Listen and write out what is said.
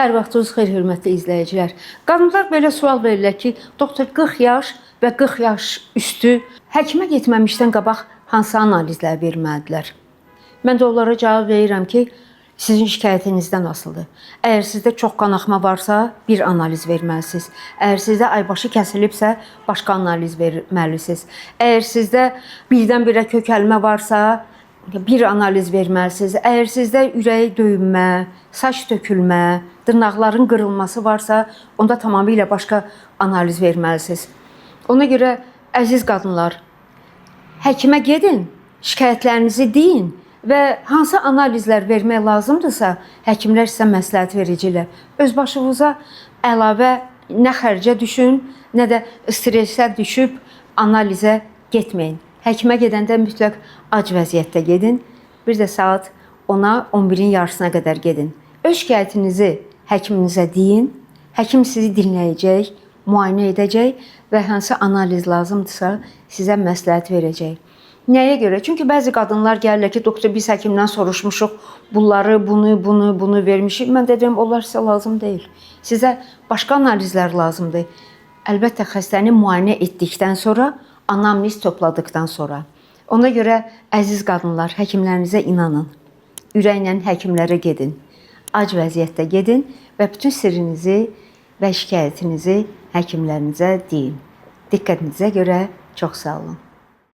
Hər vaxtınız xeyir, hörmətli izləyicilər. Qadınlar belə sual verirlər ki, doktor 40 yaş və 40 yaş üstü həkimə getməmişdən qabaq hansı analizlər verməlidirlər? Mən də onlara cavab verirəm ki, sizin şikayətinizdən asılıdır. Əgər sizdə çox qanaxma varsa, bir analiz verməlisiniz. Əgər sizdə aybaşı kəsilibsə, başqa analiz verməlisiniz. Əgər sizdə birdən-birə kökəlmə varsa, bir analiz verməlisiniz. Əgər sizdə ürək döyünmə, saç tökülmə, dırnaqların qırılması varsa, onda tamamilə başqa analiz verməlisiniz. Ona görə, əziz qadınlar, həkimə gedin, şikayətlərinizi deyin və hansı analizlər vermək lazımdırsa, həkimlər sizə məsləhət vericilər. Öz başınıza əlavə nə xərcə düşün, nə də stressə düşüb analizə getməyin. Həkimə gedəndə mütləq ac vəziyyətdə gedin. Bir də saat 10-a 11-in yarısına qədər gedin. Öz şikayətinizi həkiminizə deyin. Həkim sizi dinləyəcək, müayinə edəcək və hansı analiz lazımdırsa sizə məsləhət verəcək. Nəyə görə? Çünki bəzi qadınlar gəlirlər ki, doktor biz həkimdən soruşmuşuq, bunları, bunu vermişik. Mən dedim, onlar sizə lazım deyil. Sizə başqa analizlər lazımdır. Əlbəttə xəstəni müayinə etdikdən sonra, anamnez topladıqdan sonra. Ona görə əziz qadınlar, həkimlərinizə inanın. Ürəklə həkimlərə gedin. Ac vəziyyətdə gedin və bütün sirrinizi və şikayətinizi həkimlərinizə deyin. Diqqətinizə görə çox sağ olun.